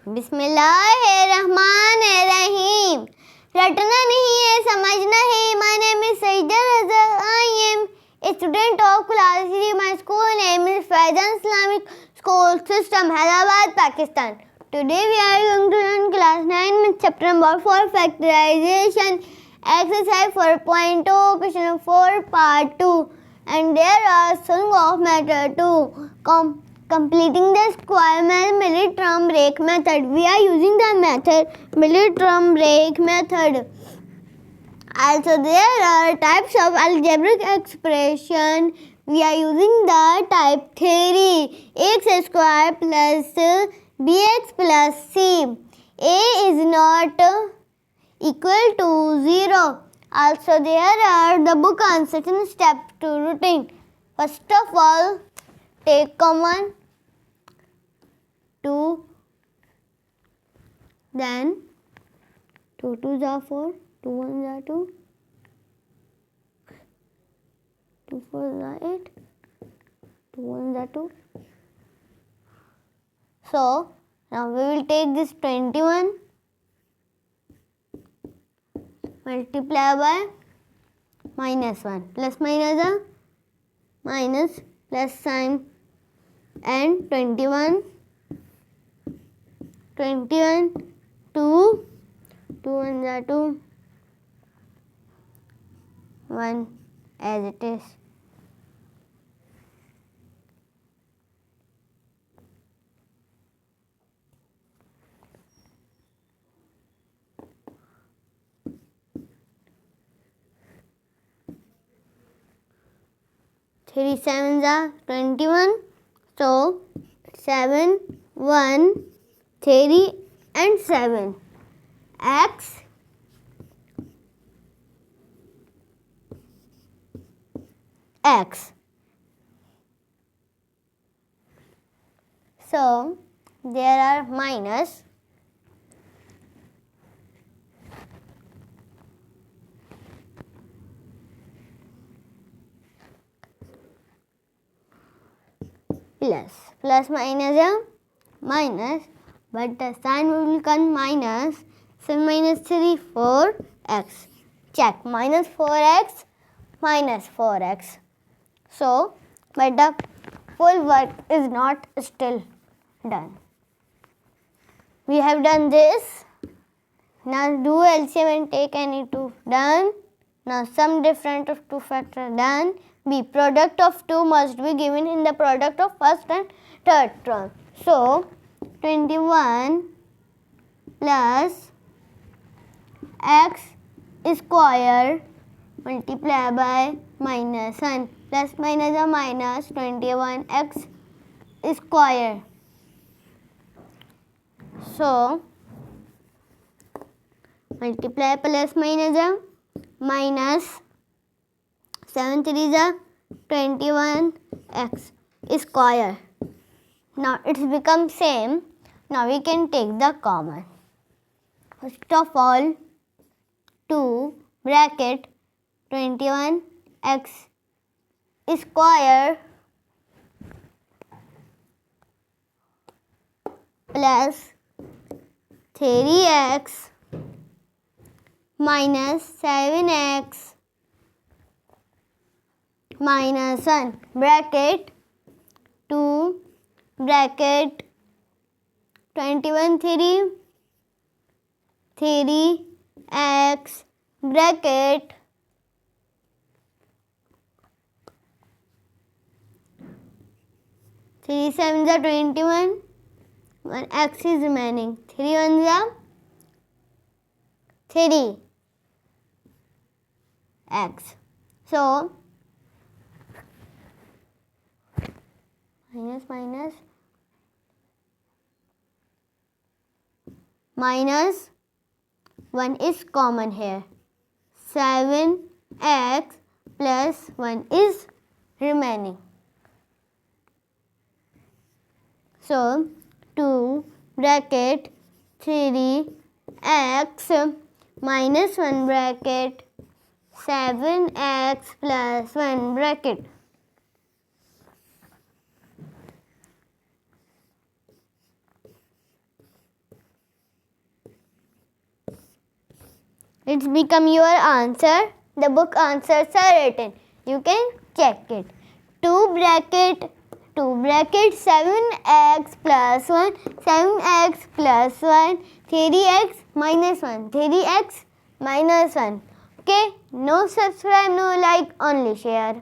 बिस्मिल्लाहिर्रहमानिर्रहीम। रटना नहीं है, समझना है। My name is Saida Raza. I am a student of class 3. My school name is Faizan Islamic School System, Hyderabad, Pakistan. Today we are going to learn class 9 with chapter number 4, Factorization, exercise 4.2, question number 4, part 2. And there are some of matter 2. Completing the square milligram break method. We are using the method milligram break method. Also, there are types of algebraic expression. We are using the type theory. X square plus bx plus c. A is not equal to 0. Also, there are the book answers and steps to routine. First of all, take common 2, then 2 2s are 4, 2 1s are 2, 2 4s are 8, 2 1s are 2. So, now we will take this 21, multiply by minus 1, plus minus a minus plus sign, and 21, 2, 2 1s are 2, 1 as it is. Three 7s are 21. So 7, 1, 3 and 7. X. So there are minus plus minus a minus, but the sign will become minus. 7 minus 3, 4x. Check, minus 4x, minus 4x. So, but the full work is not still done. We have done this. Now do LCM and take any 2, done. Now sum difference of 2 factors, done. B, product of 2 must be given in the product of first and third term. So 21 plus x square multiply by minus 1, plus minus a minus 21x square. So multiply plus minus a minus 7 3s are 21x square. Now it's become same. Now we can take the common. First of all, 2 bracket 21x square plus 3x minus 7x minus 1 bracket 2 bracket 21 3x bracket 3 7s are 21, 1x is remaining, 3 1s are 3x. So minus 1 is common here. 7x plus 1 is remaining. So 2 bracket 3x minus 1 bracket 7x plus 1 bracket. It's become your answer. The book answers are written. You can check it. 2 bracket 7x plus 1, 7x plus 1, 3x minus 1, 3x minus 1. Okay, no subscribe, no like, only share.